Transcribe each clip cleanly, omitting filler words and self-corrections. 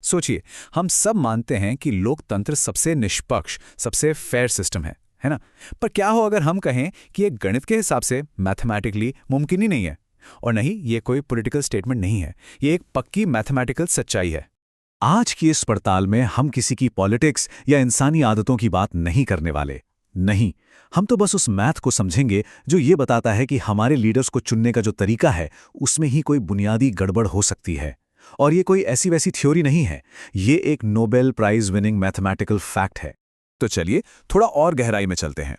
सोचिए, हम सब मानते हैं कि लोकतंत्र सबसे निष्पक्ष, सबसे फेयर सिस्टम है ना? पर क्या हो अगर हम कहें कि ये गणित के हिसाब से मैथमेटिकली मुमकिन ही नहीं है? और नहीं, ये कोई पॉलिटिकल स्टेटमेंट नहीं है, ये एक पक्की मैथमेटिकल सच्चाई है। आज की इस पड़ताल में हम किसी की पॉलिटिक्स या इंसानी आदतों की बात नहीं करने वाले। नहीं, हम तो बस उस मैथ को समझेंगे जो ये बताता है कि हमारे लीडर्स को चुनने का जो तरीका है उसमें ही कोई बुनियादी गड़बड़ हो सकती है। और ये कोई ऐसी वैसी थ्योरी नहीं है, ये एक Nobel prize winning mathematical fact है। तो चलिए थोड़ा और गहराई में चलते हैं।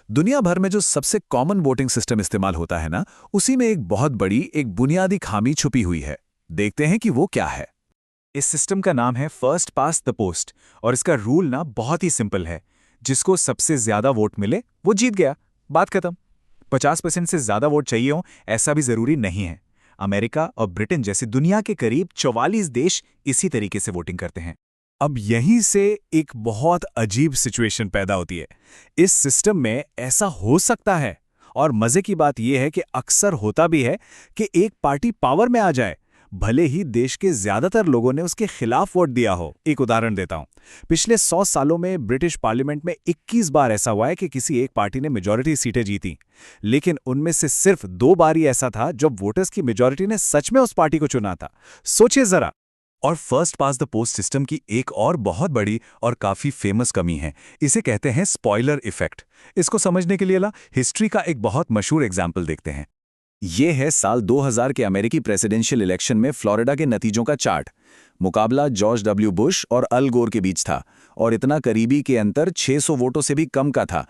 दुनिया भर में जो सबसे कॉमन वोटिंग सिस्टम इस्तेमाल होता है ना, उसी में एक बहुत बड़ी, एक बुनियादी खामी छुपी हुई है। देखते हैं कि वो क्या है। इस सिस्टम का नाम है फर्स्ट पास द पोस्ट और इसका रूल ना बहुत ही सिंपल है। जिसको सबसे ज्यादा वोट मिले वो जीत गया, बात खत्म। 50% से ज्यादा वोट चाहिए हो ऐसा भी जरूरी नहीं है। अमेरिका और ब्रिटेन जैसे दुनिया के करीब 44 देश इसी तरीके से वोटिंग करते हैं। अब यहीं से एक बहुत अजीब सिचुएशन पैदा होती है। इस सिस्टम में ऐसा हो सकता है, और मजे की बात यह है कि अक्सर होता भी है, कि एक पार्टी पावर में आ जाए भले ही देश के ज्यादातर लोगों ने उसके खिलाफ वोट दिया हो। एक उदाहरण देता हूं। पिछले 100 सालों में ब्रिटिश पार्लियामेंट में 21 बार ऐसा हुआ है कि किसी एक पार्टी ने मेजॉरिटी सीटें जीती, लेकिन उनमें से सिर्फ 2 बार ही ऐसा था जब वोटर्स की मेजॉरिटी ने सच में उस पार्टी को चुना था। सोचिए जरा। और first pass the post system की एक और बहुत बड़ी और काफी फेमस कमी है, इसे कहते हैं स्पॉइलर इफेक्ट। इसको समझने के लिए हिस्ट्री का एक बहुत मशहूर एग्जाम्पल देखते हैं। ये है साल 2000 के अमेरिकी प्रेसिडेंशियल इलेक्शन में फ्लोरिडा के नतीजों का चार्ट। मुकाबला जॉर्ज डब्ल्यू बुश और अल गोर के बीच था, और इतना करीबी के अंतर 600 वोटों से भी कम का था।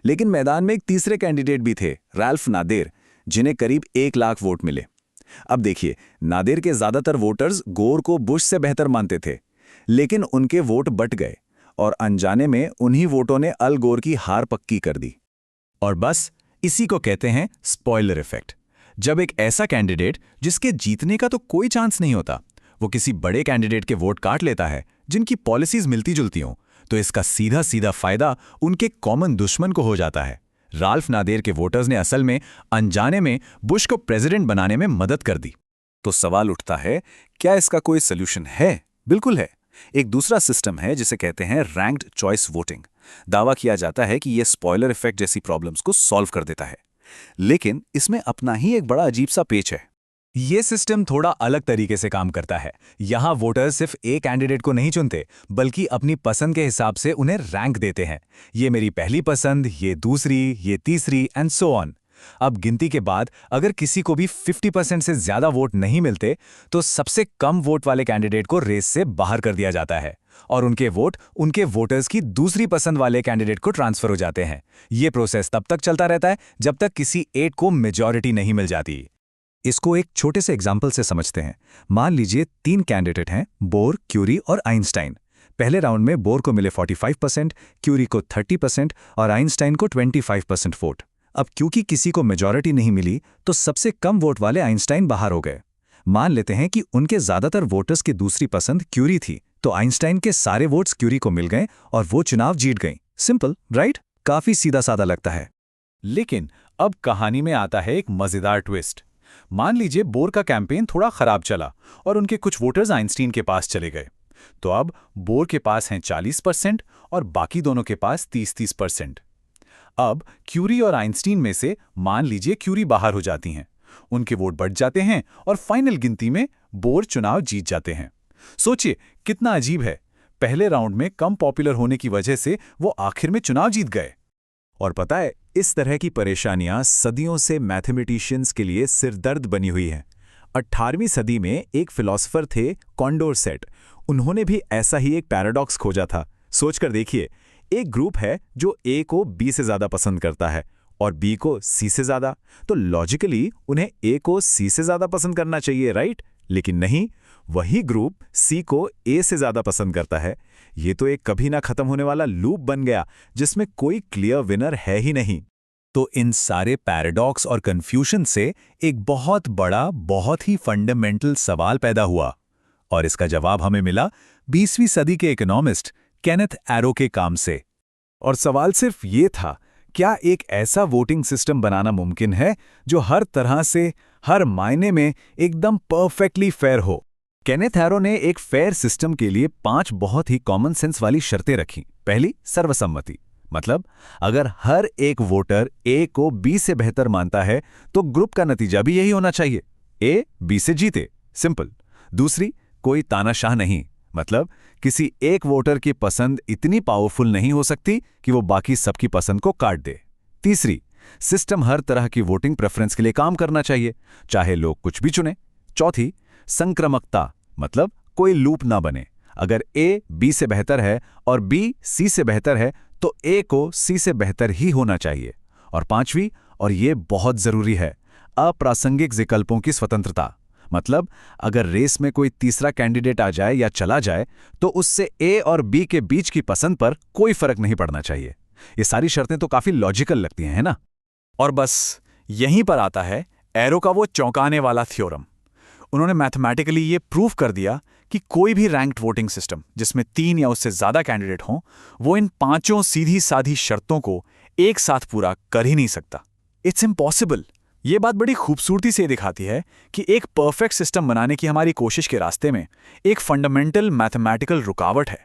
लेकिन मैदान में एक तीसरे कैंडिडेट भी थे, राल्फ नादेर, जिन्हें करीब 1 लाख वोट मिले। अब देखिए, नादेर के ज्यादातर वोटर्स गोर को बुश से बेहतर मानते थे, लेकिन उनके वोट बट गए और अनजाने में उन्हीं वोटों ने अल गोर की हार पक्की कर दी। और बस इसी को कहते हैं स्पॉइलर इफेक्ट। जब एक ऐसा कैंडिडेट जिसके जीतने का तो कोई चांस नहीं होता, वो किसी बड़े कैंडिडेट के वोट काट लेता है जिनकी पॉलिसीज मिलती जुलती हों, तो इसका सीधा सीधा फायदा उनके कॉमन दुश्मन को हो जाता है। राल्फ नादेर के वोटर्स ने असल में अनजाने में बुश को प्रेसिडेंट बनाने में मदद कर दी। तो सवाल उठता है, क्या इसका कोई सोल्यूशन है? बिल्कुल है। एक दूसरा सिस्टम है जिसे कहते हैं रैंक्ड चॉइस वोटिंग। दावा किया जाता है कि यह स्पॉइलर इफेक्ट जैसी प्रॉब्लम्स को सॉल्व कर देता है, लेकिन इसमें अपना ही एक बड़ा अजीब सा पेच है। ये सिस्टम थोड़ा अलग तरीके से काम करता है। यहाँ वोटर्स सिर्फ एक कैंडिडेट को नहीं चुनते, बल्कि अपनी पसंद के हिसाब से उन्हें रैंक देते हैं। ये मेरी पहली पसंद, ये दूसरी, ये तीसरी एंड सो ऑन। अब गिनती के बाद अगर किसी को भी 50% से ज्यादा वोट नहीं मिलते, तो सबसे कम वोट वाले कैंडिडेट को रेस से बाहर कर दिया जाता है और उनके वोट उनके वोटर्स की दूसरी पसंद वाले कैंडिडेट को ट्रांसफर हो जाते हैं। ये प्रोसेस तब तक चलता रहता है जब तक किसी एक को मेजॉरिटी नहीं मिल जाती। इसको एक छोटे से एग्जाम्पल से समझते हैं। मान लीजिए 3 कैंडिडेट हैं, बोर, क्यूरी और आइंस्टाइन। पहले राउंड में बोर को मिले 45%, क्यूरी को 30% और आइंस्टाइन को 25% वोट। अब क्योंकि किसी को मेजॉरिटी नहीं मिली, तो सबसे कम वोट वाले आइंस्टाइन बाहर हो गए। मान लेते हैं कि उनके ज्यादातर वोटर्स की दूसरी पसंद क्यूरी थी, तो आइंस्टाइन के सारे वोट्स क्यूरी को मिल गए और वो चुनाव जीत गई। Simple, right? काफी सीधा साधा लगता है। लेकिन अब कहानी में आता है एक मजेदार ट्विस्ट। मान लीजिए बोर का कैंपेन थोड़ा खराब चला और उनके कुछ वोटर्स आइंस्टीन के पास चले गए। तो अब बोर के पास हैं 40% और बाकी दोनों के पास 30-30%। अब क्यूरी और आइंस्टीन में से मान लीजिए क्यूरी बाहर हो जाती हैं, उनके वोट बढ़ जाते हैं और फाइनल गिनती में बोर चुनाव जीत जाते हैं। सोचिए कितना अजीब है। पहले राउंड में कम पॉपुलर होने की वजह से वो आखिर में चुनाव जीत गए। और पता है, इस तरह की परेशानियां सदियों से मैथमेटिशियंस के लिए सिरदर्द बनी हुई हैं। 18वीं सदी में एक फिलॉसफर थे, कॉन्डोरसेट। उन्होंने भी ऐसा ही एक पैराडॉक्स खोजा था। सोचकर देखिए, एक ग्रुप है जो ए को बी से ज्यादा पसंद करता है और बी को सी से ज्यादा, तो लॉजिकली उन्हें ए को सी से ज्यादा पसंद करना चाहिए, राइट? लेकिन नहीं, वही ग्रुप सी को ए से ज्यादा पसंद करता है। ये तो एक कभी ना खत्म होने वाला लूप बन गया जिसमें कोई क्लियर विनर है ही नहीं। तो इन सारे पैराडॉक्स और कंफ्यूजन से एक बहुत बड़ा, बहुत ही फंडामेंटल सवाल पैदा हुआ, और इसका जवाब हमें मिला 20वीं सदी के इकोनॉमिस्ट केनेथ एरो के काम से। और सवाल सिर्फ ये था, क्या एक ऐसा वोटिंग सिस्टम बनाना मुमकिन है जो हर तरह से, हर मायने में एकदम परफेक्टली फेयर हो? केनेथ एरो ने एक फेयर सिस्टम के लिए 5 बहुत ही कॉमन सेंस वाली शर्तें रखी। पहली, सर्वसम्मति, मतलब अगर हर एक वोटर ए को बी से बेहतर मानता है तो ग्रुप का नतीजा भी यही होना चाहिए, ए बी से जीते, सिंपल। दूसरी, कोई तानाशाह नहीं, मतलब किसी एक वोटर की पसंद इतनी पावरफुल नहीं हो सकती कि वो बाकी सबकी पसंद को काट दे। तीसरी, सिस्टम हर तरह की वोटिंग प्रेफरेंस के लिए काम करना चाहिए, चाहे लोग कुछ भी चुने। चौथी, संक्रामकता, मतलब कोई लूप ना बने। अगर ए बी से बेहतर है और बी सी से बेहतर है तो ए को सी से बेहतर ही होना चाहिए। और पांचवी, और ये बहुत जरूरी है, अप्रासंगिक विकल्पों की स्वतंत्रता, मतलब अगर रेस में कोई तीसरा कैंडिडेट आ जाए या चला जाए तो उससे ए और बी के बीच की पसंद पर कोई फर्क नहीं पड़ना चाहिए। ये सारी शर्तें तो काफी लॉजिकल लगती हैं, है ना? और बस यहीं पर आता है एरो का वो चौंकाने वाला थ्योरम। उन्होंने मैथमेटिकली ये प्रूव कर दिया कि कोई भी रैंक्ड वोटिंग सिस्टम जिसमें 3 या उससे ज्यादा कैंडिडेट हों, वो इन 5 सीधी साधी शर्तों को एक साथ पूरा कर ही नहीं सकता। It's impossible. ये बात बड़ी खूबसूरती से दिखाती है कि एक परफेक्ट सिस्टम बनाने की हमारी कोशिश के रास्ते में एक फंडामेंटल मैथमेटिकल रुकावट है।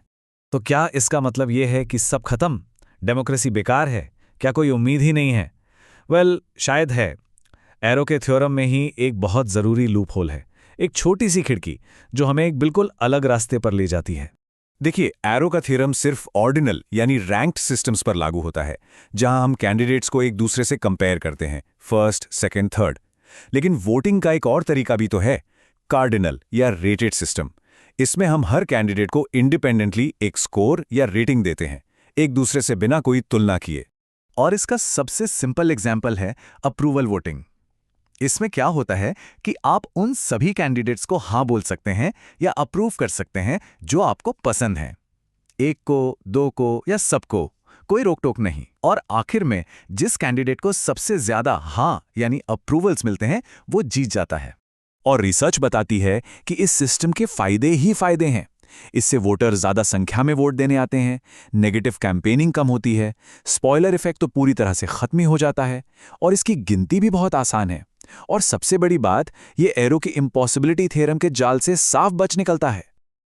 तो क्या इसका मतलब ये है कि सब खत्म, डेमोक्रेसी बेकार है, क्या कोई उम्मीद ही नहीं है? शायद है। एरो के थ्योरम में ही एक बहुत ज़रूरी लूप होल है, एक छोटी सी खिड़की जो हमें एक बिल्कुल अलग रास्ते पर ले जाती है। देखिए, एरो का थ्योरम सिर्फ ऑर्डिनल यानी रैंक्ड सिस्टम्स पर लागू होता है, जहां हम कैंडिडेट्स को एक दूसरे से कंपेयर करते हैं, फर्स्ट, सेकंड, थर्ड। लेकिन वोटिंग का एक और तरीका भी तो है, कार्डिनल या रेटेड सिस्टम। इसमें हम हर कैंडिडेट को इंडिपेंडेंटली एक स्कोर या रेटिंग देते हैं, एक दूसरे से बिना कोई तुलना किए। और इसका सबसे सिंपल एग्जाम्पल है अप्रूवल वोटिंग। इसमें क्या होता है कि आप उन सभी कैंडिडेट्स को हाँ बोल सकते हैं या अप्रूव कर सकते हैं जो आपको पसंद हैं, एक को, दो को या सबको, कोई रोक टोक नहीं। और आखिर में जिस कैंडिडेट को सबसे ज्यादा हाँ यानी अप्रूवल्स मिलते हैं वो जीत जाता है। और रिसर्च बताती है कि इस सिस्टम के फायदे ही फायदे हैं। इससे वोटर ज्यादा संख्या में वोट देने आते हैं, नेगेटिव कैंपेनिंग कम होती है, स्पॉइलर इफेक्ट तो पूरी तरह से खत्म ही हो जाता है, और इसकी गिनती भी बहुत आसान है। और सबसे बड़ी बात, ये एरो के इम्पॉसिबिलिटी थ्योरम के जाल से साफ बच निकलता है।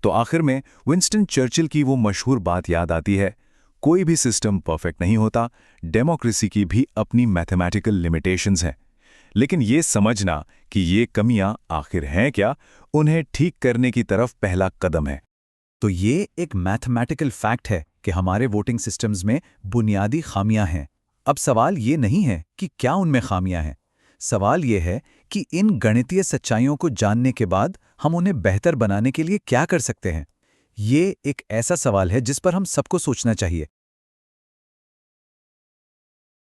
तो आखिर में विंस्टन चर्चिल की वो मशहूर बात याद आती है, कोई भी सिस्टम परफेक्ट नहीं होता, डेमोक्रेसी की भी अपनी मैथमेटिकल लिमिटेशंस हैं। लेकिन ये समझना कि ये कमियां आखिर हैं क्या, उन्हें ठीक करने की तरफ पहला कदम है। तो ये एक मैथमेटिकल फैक्ट है कि हमारे वोटिंग सिस्टम्स में बुनियादी खामियां हैं। अब सवाल ये नहीं है कि क्या उनमें खामियां हैं, सवाल ये है कि इन गणितीय सच्चाइयों को जानने के बाद हम उन्हें बेहतर बनाने के लिए क्या कर सकते हैं। ये एक ऐसा सवाल है जिस पर हम सबको सोचना चाहिए।